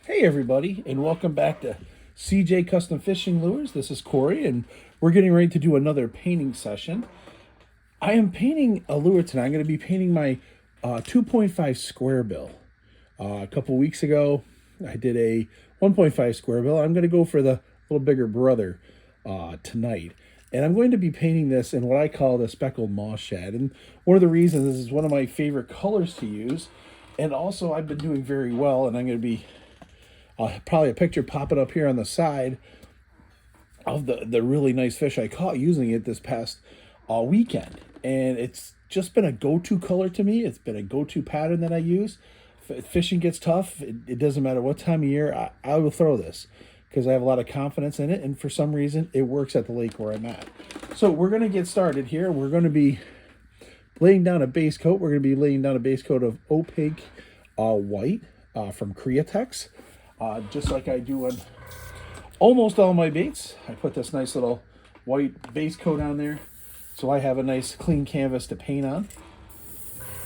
Hey everybody, and welcome back to CJ Custom Fishing Lures. This is Corey, and we're getting ready to do another painting session. I am painting a lure tonight. I'm going to be painting my 2.5 square bill. A couple weeks ago, I did a 1.5 square bill. I'm going to go for the little bigger brother tonight. And I'm going to be painting this in what I call the Speckled Moss Shad. And one of the reasons this is one of my favorite colors to use. And also, I've been doing very well, and I'm going to be probably a picture popping up here on the side of the really nice fish I caught using it this past weekend. And it's just been a go-to color to me. It's been a go-to pattern that I use. If fishing gets tough, it doesn't matter what time of year, I will throw this because I have a lot of confidence in it. And for some reason, it works at the lake where I'm at. So we're going to get started here. We're going to be laying down a base coat. We're going to be laying down a base coat of opaque white from Createx. Just like I do on almost all my baits. I put this nice little white base coat on there so I have a nice clean canvas to paint on.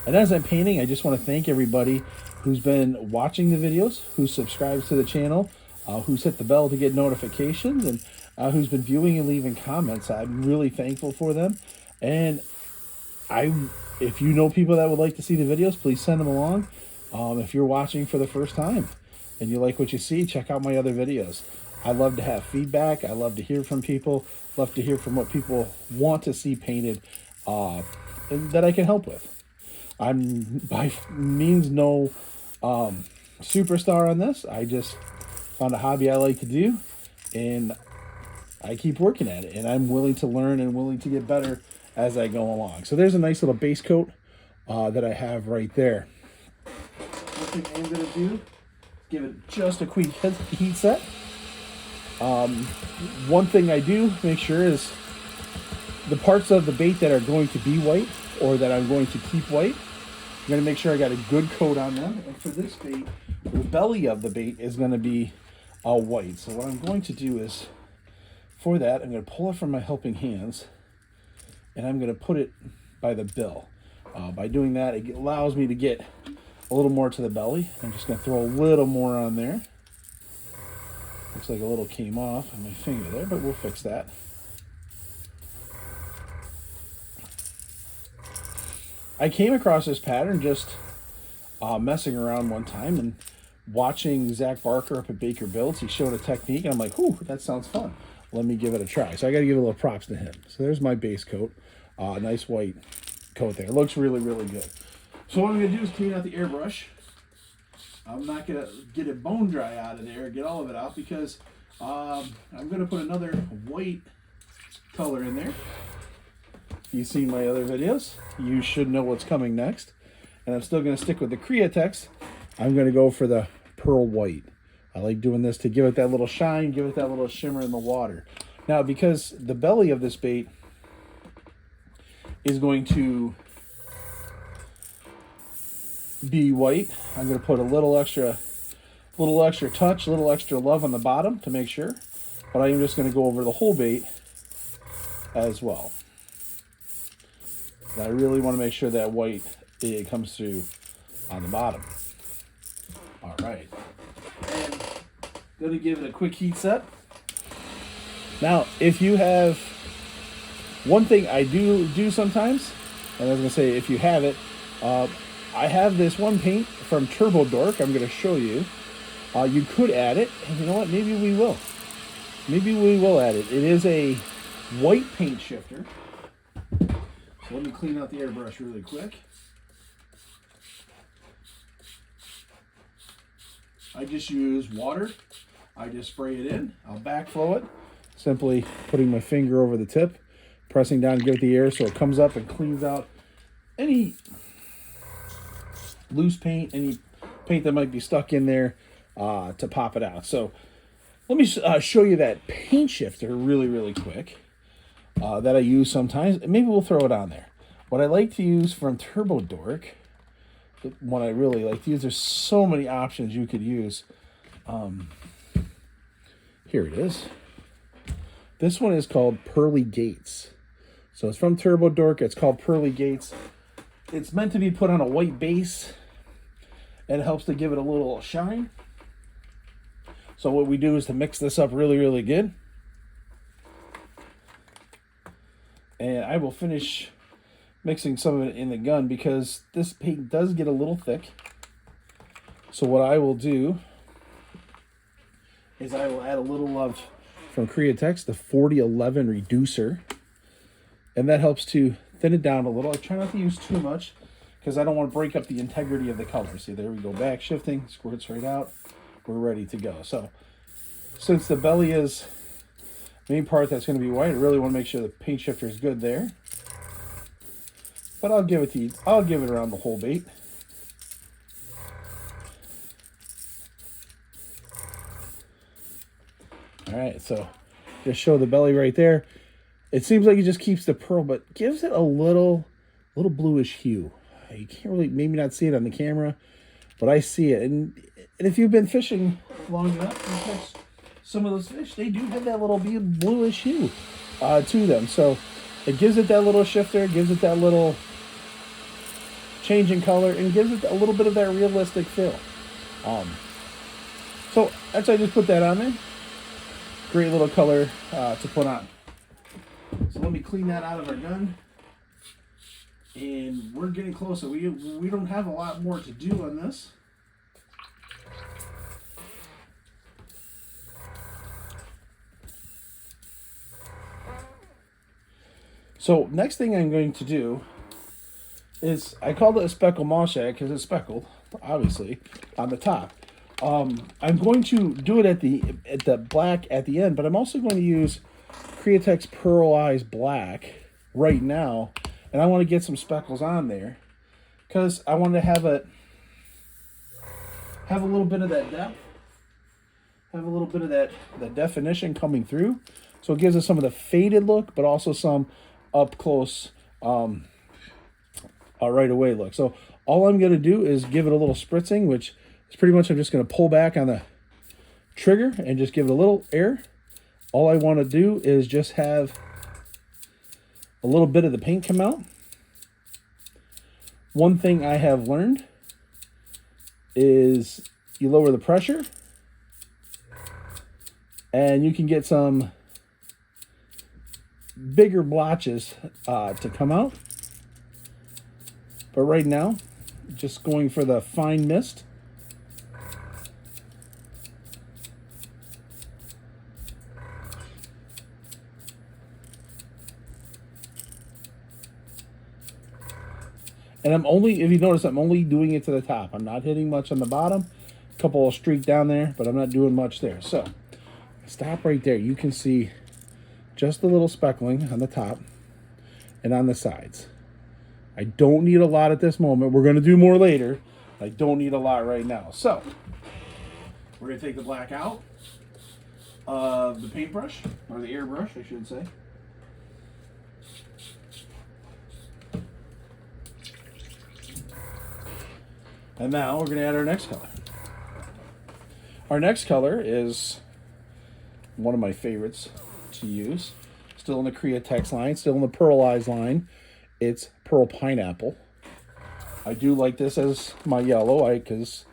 And as I'm painting, I just want to thank everybody who's been watching the videos, who subscribes to the channel, who's hit the bell to get notifications, and who's been viewing and leaving comments. I'm really thankful for them. And if you know people that would like to see the videos, please send them along. If you're watching for the first time and you like what you see, check out my other videos. I love to have feedback. I love to hear from people. Love to hear from what people want to see painted and that I can help with. I'm by means no superstar on this. I just found a hobby I like to do, and I keep working at it. And I'm willing to learn and willing to get better as I go along. So there's a nice little base coat that I have right there. One thing I'm going to do, give it just a quick heat set. One thing I do make sure is the parts of the bait that are going to be white or that I'm going to keep white, I'm going to make sure I got a good coat on them. And for this bait, the belly of the bait is going to be white. So what I'm going to do is, for that, I'm going to pull it from my helping hands and I'm going to put it by the bill. By doing that, it allows me to get a little more to the belly. I'm just going to throw a little more on there. Looks like a little came off on my finger there, but we'll fix that. I came across this pattern just messing around one time and watching Zach Barker up at Baker Builds. He showed a technique, and I'm like, "Ooh, that sounds fun. Let me give it a try." So I got to give a little props to him. So there's my base coat, nice white coat there. It looks really, really good. So what I'm going to do is clean out the airbrush. I'm not going to get it bone dry out of there, get all of it out, because I'm going to put another white color in there. You've seen my other videos. You should know what's coming next. And I'm still going to stick with the Createx. I'm going to go for the pearl white. I like doing this to give it that little shine, give it that little shimmer in the water. Now, because the belly of this bait is going to be white, I'm going to put a little extra touch, a little extra love on the bottom to make sure. But I am just going to go over the whole bait as well. I really want to make sure that white comes through on the bottom. All right. And going to give it a quick heat set. Now, if you have, one thing I do sometimes, and I was going to say if you have it, I have this one paint from Turbo Dork. I'm going to show you. You could add it, and you know what? Maybe we will. Maybe we will add it. It is a white paint shifter. So let me clean out the airbrush really quick. I just use water. I just spray it in. I'll backflow it. Simply putting my finger over the tip, pressing down to give it the air so it comes up and cleans out any loose paint, any paint that might be stuck in there. to pop it out. So let me show you that paint shifter really quick that I use sometimes. Maybe we'll throw it on there. What I like to use from Turbo Dork, what I really like to use, there's so many options you could use. Here it is. This one is called Pearly Gates. So it's from Turbo Dork. It's called Pearly Gates. It's meant to be put on a white base, and it helps to give it a little shine. So what we do is to mix this up really good. And I will finish mixing some of it in the gun because this paint does get a little thick. So what I will do is I will add a little of, from Createx, the 4011 reducer. And that helps to thin it down a little. I try not to use too much because I don't want to break up the integrity of the color. See, there we go, back shifting, squirts right out. We're ready to go. So since the belly is the main part that's going to be white, I really want to make sure the paint shifter is good there. But I'll give it to you. I'll give it around the whole bait. All right, so just show the belly right there. It seems like it just keeps the pearl, but gives it a little bluish hue. You can't really, maybe not see it on the camera, but I see it. And if you've been fishing long enough, you catch some of those fish, they do have that little bluish hue to them. So it gives it that little shifter, gives it that little change in color, and gives it a little bit of that realistic feel. So that's why I just put that on there. Great little color to put on. So let me clean that out of our gun. And we're getting closer. We don't have a lot more to do on this. So next thing I'm going to do is, I called it a Speckled Moss Shad because it's speckled, obviously, on the top. I'm going to do it at the black at the end, but I'm also going to use Createx Pearlized Black right now, and I want to get some speckles on there because I want to have a little bit of that depth, have a little bit of that definition coming through, so it gives us some of the faded look, but also some up close right away look. So all I'm going to do is give it a little spritzing, which is pretty much I'm just going to pull back on the trigger and just give it a little air. All I want to do is just have a little bit of the paint come out. One thing I have learned is you lower the pressure and you can get some bigger blotches to come out. But right now, just going for the fine mist. And I'm only, if you notice, I'm only doing it to the top. I'm not hitting much on the bottom. A couple of streak down there, but I'm not doing much there. So, stop right there. You can see just a little speckling on the top and on the sides. I don't need a lot at this moment. We're going to do more later. I don't need a lot right now. So, we're going to take the black out of the paintbrush, or the airbrush, I should say. And now we're going to add our next color. Our next color is one of my favorites to use. Still in the Createx line, still in the Pearlized line. It's Pearl Pineapple. I do like this as my yellow because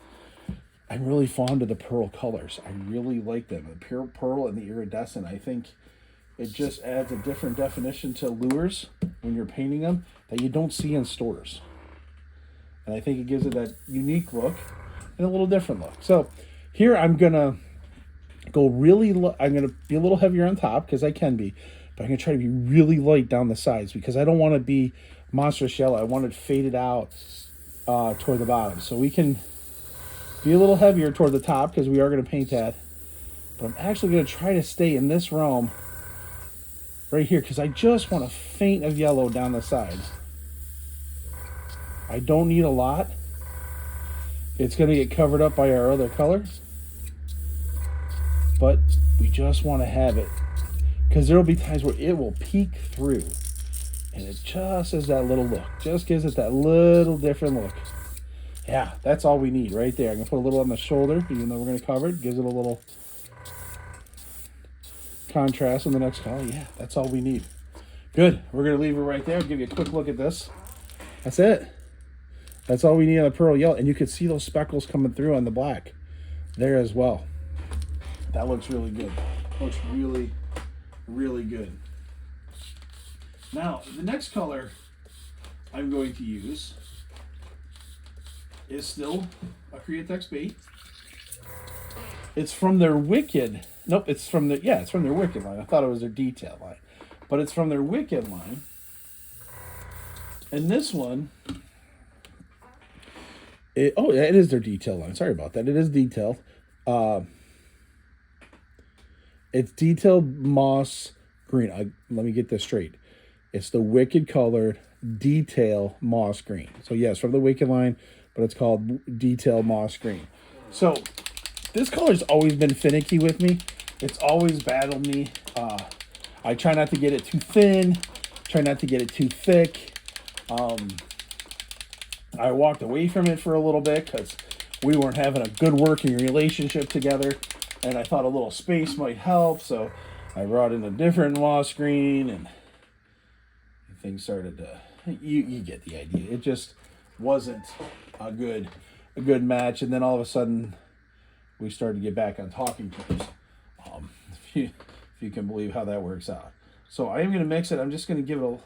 I'm really fond of the pearl colors. I really like them. The pure pearl and the iridescent. I think it just adds a different definition to lures when you're painting them that you don't see in stores. And I think it gives it that unique look and a little different look. So here I'm going to go I'm going to be a little heavier on top because I can be. But I'm going to try to be really light down the sides because I don't want to be monstrous yellow. I want it faded out toward the bottom. So we can be a little heavier toward the top because we are going to paint that. But I'm actually going to try to stay in this realm right here because I just want a faint of yellow down the sides. I don't need a lot. It's going to get covered up by our other colors. but we just want to have it because there will be times where it will peek through, and it just is that little look, just gives it that little different look. Yeah, that's all we need right there. I'm gonna put a little on the shoulder, even though we're gonna cover it. Gives it a little contrast in the next color. Yeah, that's all we need. Good. We're gonna leave it right there. I'll give you a quick look at this. That's it. That's all we need on the pearl yellow, and you can see those speckles coming through on the black there as well. That looks really good. Looks really, really good. Now, the next color I'm going to use is still a Createx bait. It's from their Wicked. Nope, it's from the it's from their Wicked line. I thought it was their Detail line, but it's from their Wicked line. And this one, it is their Detail line. Sorry about that. It is detailed. It's detailed moss green. Let me get this straight. It's the Wicked colored detail moss green. So yes, from the Wicked line, but it's called detail moss green. So this color's always been finicky with me. It's always battled me. I try not to get it too thin. Try not to get it too thick. I walked away from it for a little bit because we weren't having a good working relationship together, and I thought a little space might help. So I brought in a different moss green, and things started to. You get the idea. It just wasn't a good match, and then all of a sudden we started to get back on talking terms. If you can believe how that works out. So I am going to mix it. I'm just going to give it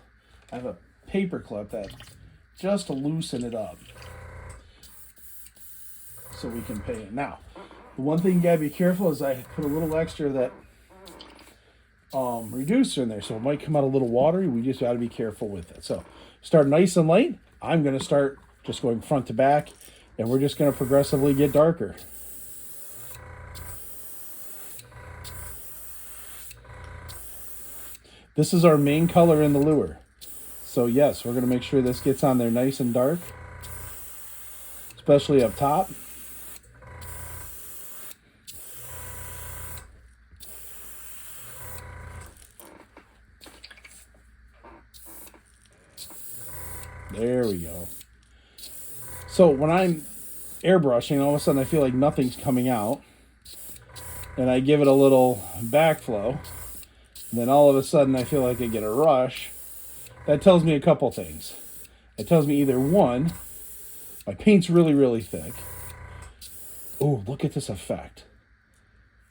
I have a paper clip that just to loosen it up so we can paint it. Now, the one thing you got to be careful is I put a little extra of that reducer in there, so it might come out a little watery. We just got to be careful with it. So start nice and light. I'm going to start just going front to back, and we're just going to progressively get darker. This is our main color in the lure. So yes, we're going to make sure this gets on there nice and dark, especially up top. There we go. So when I'm airbrushing, all of a sudden I feel like nothing's coming out, and I give it a little backflow, and then all of a sudden I feel like I get a rush. That tells me a couple things. It tells me either one, my paint's really, really thick. Oh, look at this effect.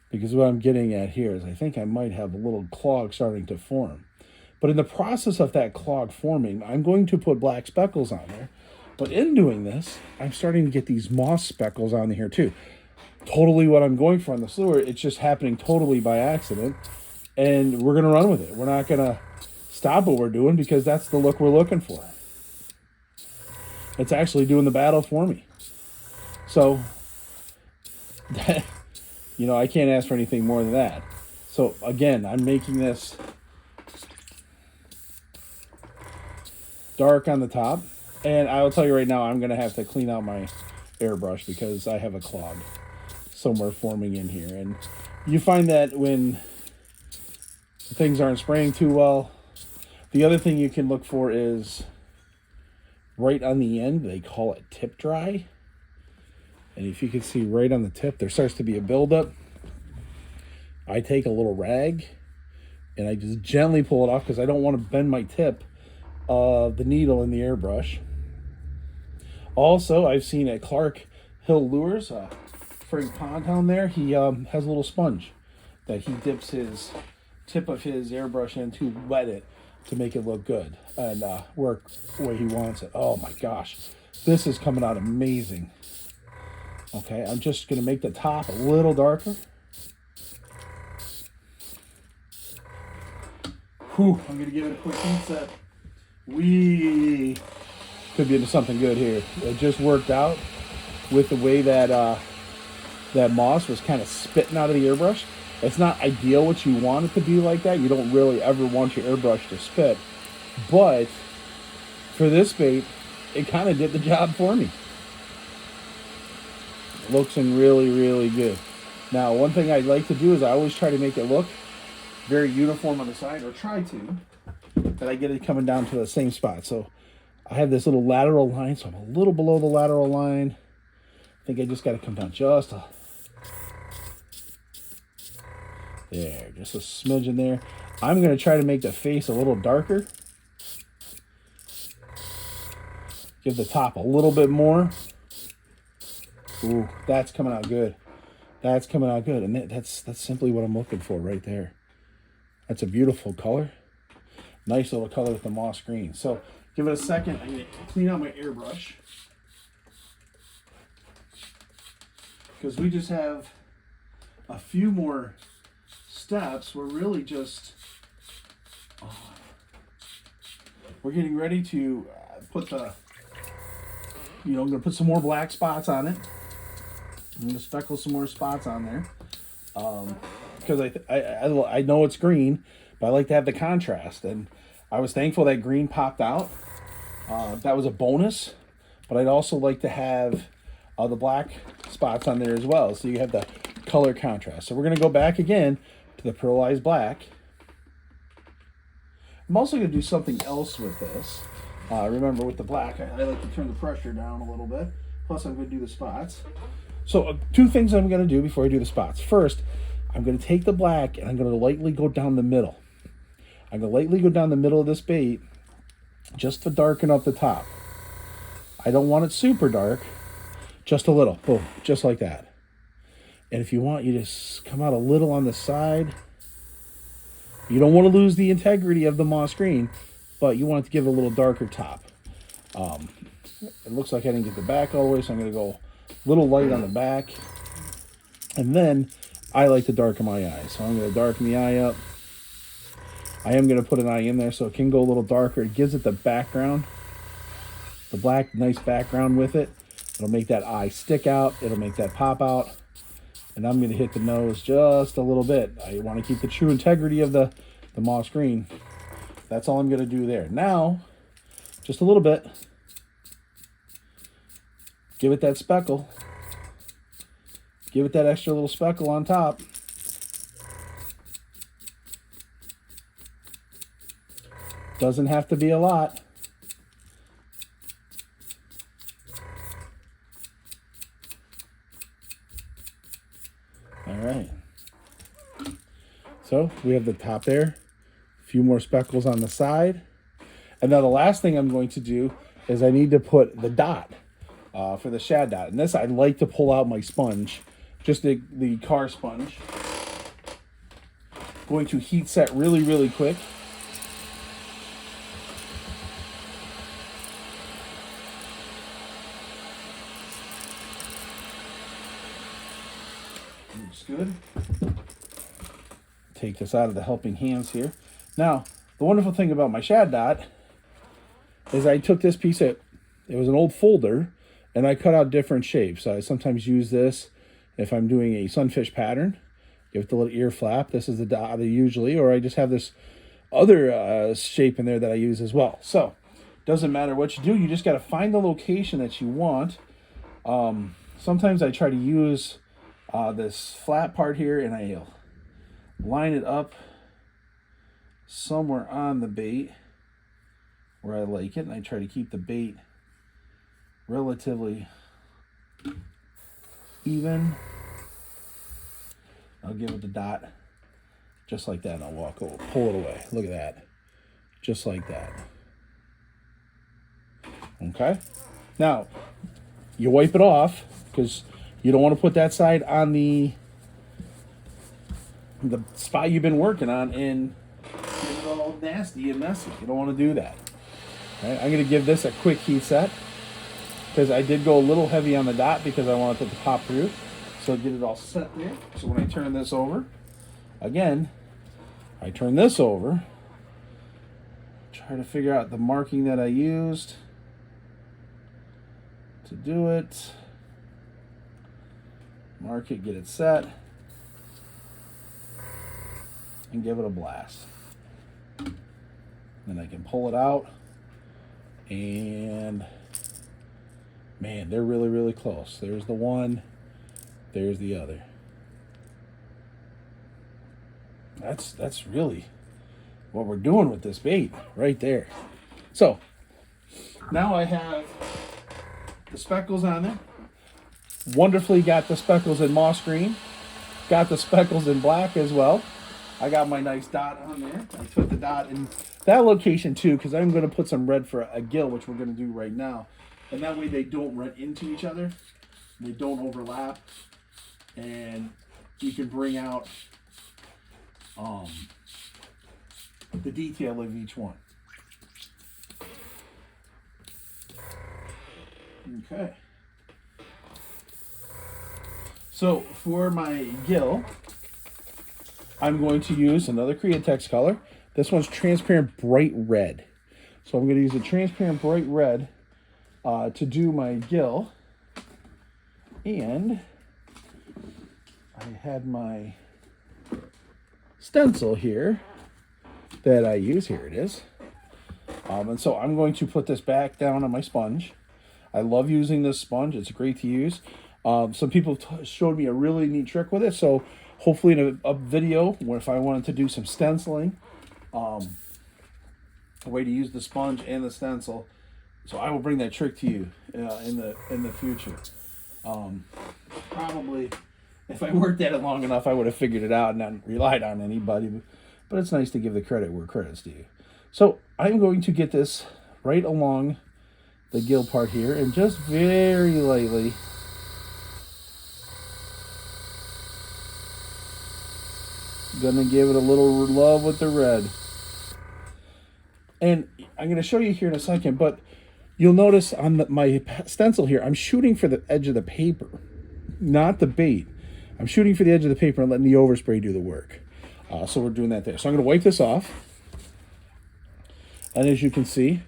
Because what I'm getting at here is I think I might have a little clog starting to form. But in the process of that clog forming, I'm going to put black speckles on there. But in doing this, I'm starting to get these moss speckles on here too. Totally what I'm going for on this lure. It's just happening totally by accident. And we're going to run with it. We're not going to stop what we're doing because that's the look we're looking for. It's actually doing the battle for me. So, I can't ask for anything more than that. So again, I'm making this dark on the top. And I will tell you right now, I'm going to have to clean out my airbrush because I have a clog somewhere forming in here. And you find that when things aren't spraying too well. The other thing you can look for is right on the end, they call it tip dry. And if you can see right on the tip, there starts to be a buildup. I take a little rag and I just gently pull it off because I don't want to bend my tip of the needle in the airbrush. Also, I've seen at Clark Hill Lures, Frank Pond down there, he has a little sponge that he dips his tip of his airbrush in to wet it to make it look good and work the way he wants it. Oh my gosh, this is coming out amazing. Okay, I'm just going to make the top a little darker. Whew, I'm going to give it a quick heat set. We could be into something good here. It just worked out with the way that that moss was kind of spitting out of the airbrush. It's not ideal what you want it to be like that. You don't really ever want your airbrush to spit. But for this bait, it kind of did the job for me. Looking really, really good. Now, one thing I like to do is I always try to make it look very uniform on the side, or try to, that I get it coming down to the same spot. So I have this little lateral line, so I'm a little below the lateral line. I think I just got to come down just a, there, just a smidgen there. I'm going to try to make the face a little darker. Give the top a little bit more. Ooh, that's coming out good. That's coming out good. And that's simply what I'm looking for right there. That's a beautiful color. Nice little color with the moss green. So give it a second. I'm going to clean out my airbrush, because we just have a few more steps. We're really just, we're getting ready to put the, I'm going to put some more black spots on it. I'm going to speckle some more spots on there. Because I know it's green, but I like to have the contrast. And I was thankful that green popped out. That was a bonus. But I'd also like to have the black spots on there as well, so you have the color contrast. So we're going to go back again to the pearlized black. I'm also going to do something else with this. Remember, with the black, I like to turn the pressure down a little bit. Plus, I'm going to do the spots. So two things I'm going to do before I do the spots. First, I'm going to take the black and I'm going to lightly go down the middle. I'm going to lightly go down the middle of this bait just to darken up the top. I don't want it super dark, just a little. Boom, just like that. And if you want, you just come out a little on the side. You don't want to lose the integrity of the moss green, but you want it to give it a little darker top. It looks like I didn't get the back all the way, so I'm going to go a little light on the back. And then I like to darken my eye, so I'm going to darken the eye up. I am going to put an eye in there so it can go a little darker. It gives it the background, the black, nice background with it. It'll make that eye stick out. It'll make that pop out. And I'm going to hit the nose just a little bit. I want to keep the true integrity of the moss green. That's all I'm going to do there. Now, just a little bit. Give it that speckle. Give it that extra little speckle on top. Doesn't have to be a lot. All right. So we have the top there. A few more speckles on the side. And now the last thing I'm going to do is I need to put the dot for the shad dot. And this, I'd like to pull out my sponge, just the car sponge. Going to heat set really, really quick. Looks good. Take this out of the helping hands here. Now, the wonderful thing about my shad dot is I took this piece of, it was an old folder, and I cut out different shapes. I sometimes use this if I'm doing a sunfish pattern. Give it the little ear flap. This is the dot usually, or I just have this other shape in there that I use as well. So, doesn't matter what you do. You just got to find the location that you want. Sometimes I try to use this flat part here, and I'll line it up somewhere on the bait where I like it, and I try to keep the bait relatively even. I'll give it the dot just like that, and I'll walk over, pull it away. Look at that. Just like that. Okay? Now, you wipe it off because you don't want to put that side on the spot you've been working on and get it all nasty and messy. You don't want to do that. Okay? I'm going to give this a quick heat set because I did go a little heavy on the dot because I wanted it to pop through. So get it all set there. So when I turn this over, again, I turn this over, try to figure out the marking that I used to do it. Mark it, get it set, and give it a blast. Then I can pull it out, and man, they're really, really close. There's the one, there's the other. That's really what we're doing with this bait right there. So now I have the speckles on there. Wonderfully got the speckles in moss green. Got the speckles in black as well. I got my nice dot on there. I put the dot in that location too because I'm going to put some red for a gill, which we're going to do right now. And that way they don't run into each other. They don't overlap. And you can bring out the detail of each one. Okay. So for my gill, I'm going to use another Createx color. This one's transparent bright red. So I'm going to use a transparent bright red to do my gill. And I had my stencil here that I use. Here it is. And so I'm going to put this back down on my sponge. I love using this sponge. It's great to use. Some people showed me a really neat trick with it. So hopefully in a video, where if I wanted to do some stenciling, a way to use the sponge and the stencil. So I will bring that trick to you in the future. Probably, if I worked at it long enough, I would have figured it out and not relied on anybody. But it's nice to give the credit where credit's due. So I'm going to get this right along the gill part here and just very lightly gonna give it a little love with the red. And I'm gonna show you here in a second, but you'll notice on my stencil here, I'm shooting for the edge of the paper, not the bait. I'm shooting for the edge of the paper and letting the overspray do the work. So we're doing that there. So I'm gonna wipe this off. And as you can see,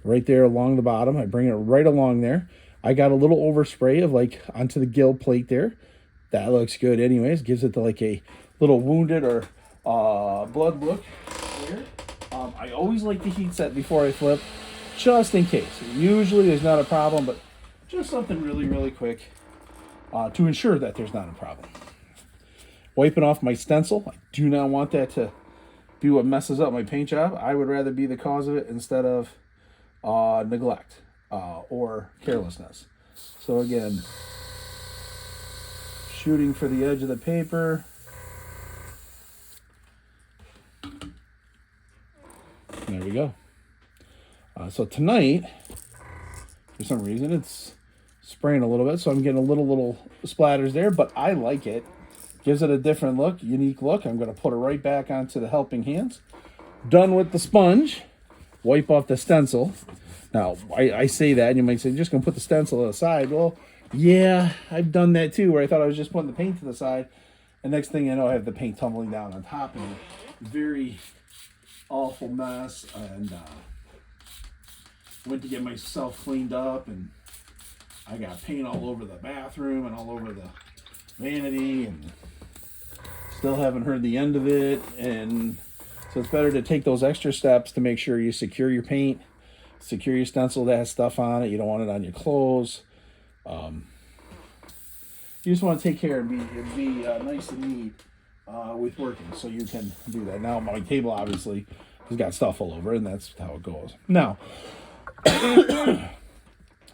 right there along the bottom, I bring it right along there. I got a little overspray of like onto the gill plate there. That looks good anyways. Gives it like a little wounded or blood look here. I always like to heat set before I flip, just in case. Usually there's not a problem, but just something really, really quick to ensure that there's not a problem. Wiping off my stencil. I do not want that to be what messes up my paint job. I would rather be the cause of it instead of neglect or carelessness. So again, shooting for the edge of the paper. There we go. So tonight, for some reason, it's spraying a little bit, so I'm getting a little splatters there, but I like it. Gives it a different look, unique look. I'm going to put it right back onto the helping hands. Done with the sponge. Wipe off the stencil. Now, I say that, and you might say, you're just going to put the stencil aside. Well, yeah, I've done that too, where I thought I was just putting the paint to the side. And next thing you know, I have the paint tumbling down on top of me. Very awful mess. And went to get myself cleaned up, and I got paint all over the bathroom and all over the vanity, and still haven't heard the end of it. And so it's better to take those extra steps to make sure you secure your paint, secure your stencil that has stuff on it. You don't want it on your clothes. You just want to take care and be nice and neat with working, so you can do that. Now my table obviously has got stuff all over, and that's how it goes. Now,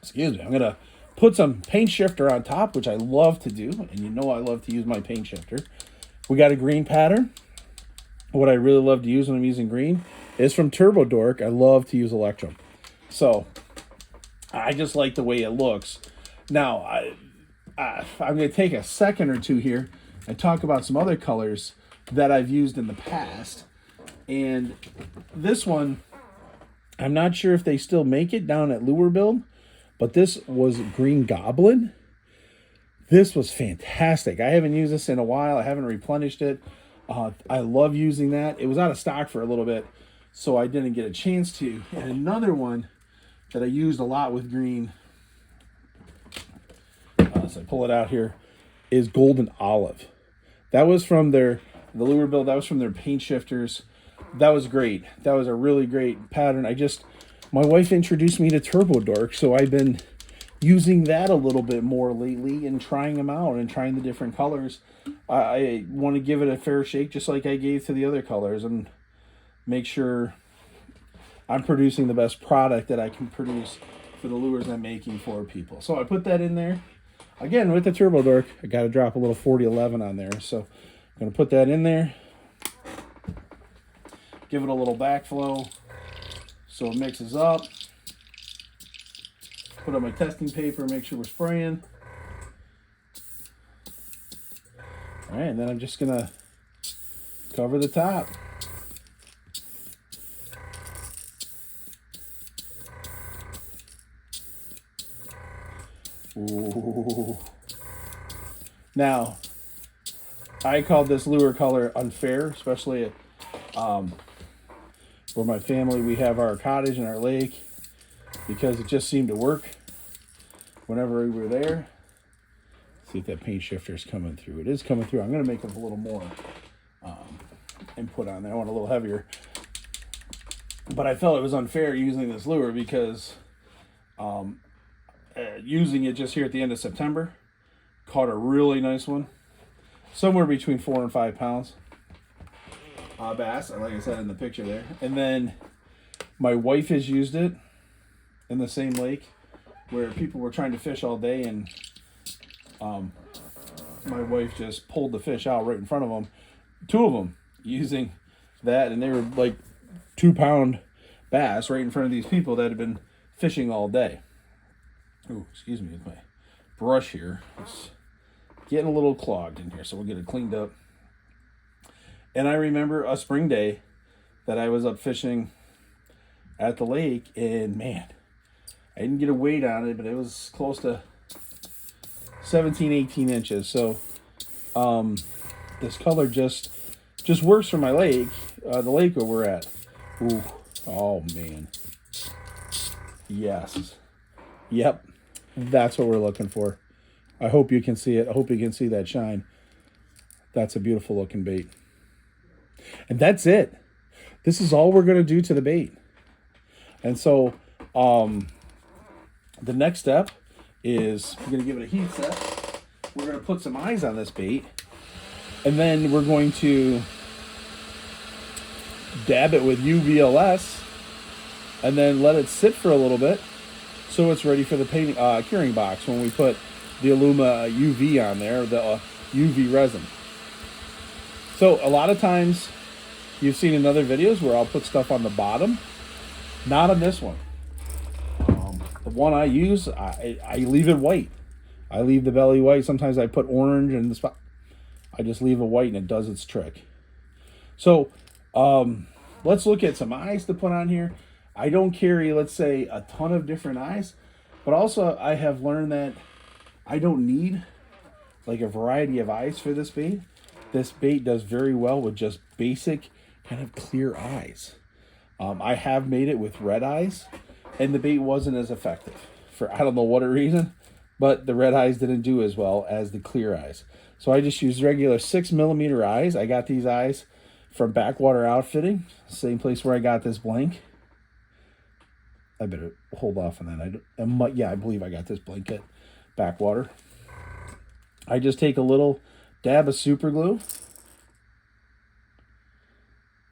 excuse me, I'm gonna put some paint shifter on top, which I love to do, and you know I love to use my paint shifter. We got a green pattern. What I really love to use when I'm using green is from Turbo Dork. I love to use Electrum. So I just like the way it looks. Now, I'm going to take a second or two here and talk about some other colors that I've used in the past. And this one, I'm not sure if they still make it down at Lure Build, but this was Green Goblin. This was fantastic. I haven't used this in a while. I haven't replenished it. I love using that. It was out of stock for a little bit, so I didn't get a chance to. And another one that I used a lot with green, so I pull it out here, is Golden Olive. That was from the Lure Build. That was from their paint shifters. That was great. That was a really great pattern. My wife introduced me to Turbo Dork, so I've been using that a little bit more lately and trying them out and trying the different colors. I want to give it a fair shake just like I gave to the other colors and make sure I'm producing the best product that I can produce for the lures I'm making for people. So I put that in there. Again, with the Turbo Dork, I got to drop a little 4011 on there. So I'm going to put that in there. Give it a little backflow so it mixes up. Put on my testing paper, make sure we're spraying. All right, and then I'm just going to cover the top. Ooh. Now, I called this lure color unfair, especially at where my family, we have our cottage and our lake, because it just seemed to work whenever we were there. Let's see if that paint shifter is coming through. It is coming through. I'm going to make it a little more input on there. I want a little heavier. But I felt it was unfair using this lure because using it just here at the end of September, caught a really nice one, somewhere between 4 and 5 pounds bass, like I said in the picture there. And then my wife has used it in the same lake where people were trying to fish all day, and my wife just pulled the fish out right in front of them, 2 of them using that, and they were like 2-pound bass right in front of these people that had been fishing all day. Oh, excuse me, with my brush here. It's getting a little clogged in here, so we'll get it cleaned up. And I remember a spring day that I was up fishing at the lake, and man, I didn't get a weight on it, but it was close to 17, 18 inches. So this color just works for my lake, the lake where we're at. Ooh, oh man. Yes. Yep. That's what we're looking for. I hope you can see it. I hope you can see that shine. That's a beautiful looking bait. And that's it. This is all we're going to do to the bait. And so the next step is we're going to give it a heat set. We're going to put some eyes on this bait. And then we're going to dab it with UVLS and then let it sit for a little bit so it's ready for the painting curing box when we put the Illuma UV on there, the UV resin. So a lot of times you've seen in other videos where I'll put stuff on the bottom. Not on this one. The one I use, I leave it white. I leave the belly white. Sometimes I put orange in the spot. I just leave it white and it does its trick. So let's look at some eyes to put on here. I don't carry, let's say, a ton of different eyes, but also I have learned that I don't need like a variety of eyes for this bait. This bait does very well with just basic kind of clear eyes. I have made it with red eyes, and the bait wasn't as effective for I don't know what reason, but the red eyes didn't do as well as the clear eyes. So I just used regular 6mm eyes. I got these eyes from Backwater Outfitting, same place where I got this blank. I better hold off on that. Yeah, I believe I got this blanket Backwater. I just take a little dab of super glue,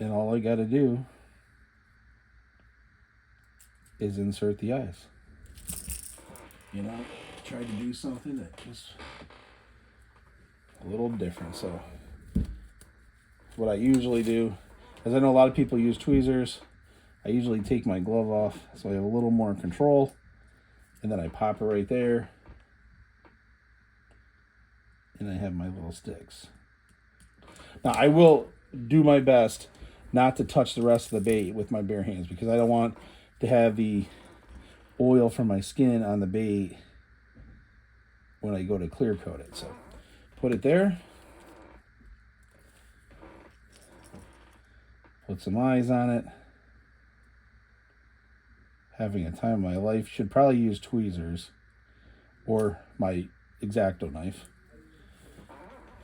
and all I got to do is insert the eyes. You know, try to do something that was a little different. So what I usually do, as I know a lot of people use tweezers, I usually take my glove off so I have a little more control, and then I pop it right there, and I have my little sticks. Now I will do my best not to touch the rest of the bait with my bare hands because I don't want to have the oil from my skin on the bait when I go to clear coat it. So put it there, put some eyes on it. Having a time of my life. Should probably use tweezers or my X-Acto knife.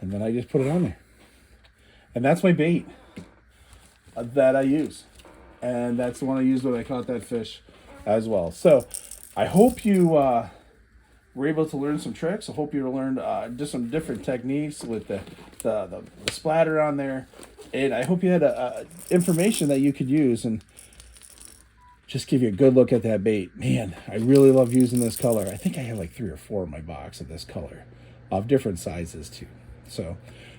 And then I just put it on there. And that's my bait that I use. And that's the one I used when I caught that fish as well. So I hope you were able to learn some tricks. I hope you learned just some different techniques with the splatter on there. And I hope you had information that you could use and just give you a good look at that bait. Man, I really love using this color. I think I have like 3 or 4 in my box of this color of different sizes too. So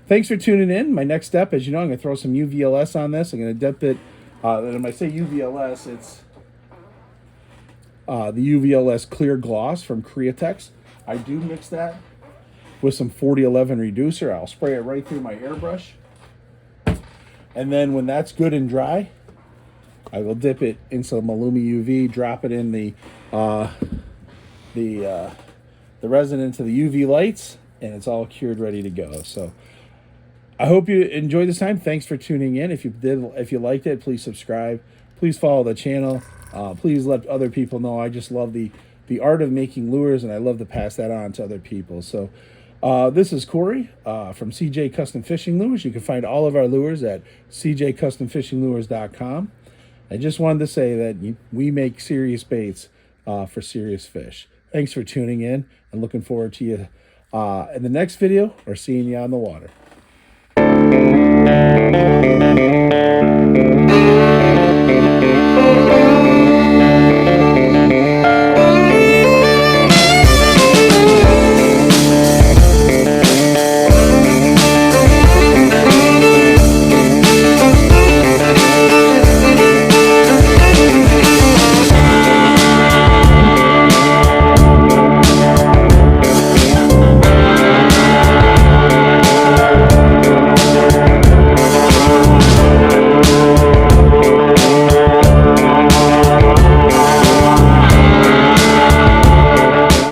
thanks for tuning in. My next step, as you know, I'm going to throw some UVLS on this. I'm going to dip it. And when I say UVLS, it's the UVLS Clear Gloss from Createx. I do mix that with some 4011 reducer. I'll spray it right through my airbrush. And then when that's good and dry, I will dip it in some Illumi UV, drop it in the resin into the UV lights, and it's all cured, ready to go. So I hope you enjoyed this time. Thanks for tuning in. If you liked it, please subscribe. Please follow the channel. Please let other people know. I just love the art of making lures, and I love to pass that on to other people. So this is Corey from CJ Custom Fishing Lures. You can find all of our lures at cjcustomfishinglures.com. I just wanted to say that we make serious baits for serious fish. Thanks for tuning in, and looking forward to you in the next video or seeing you on the water.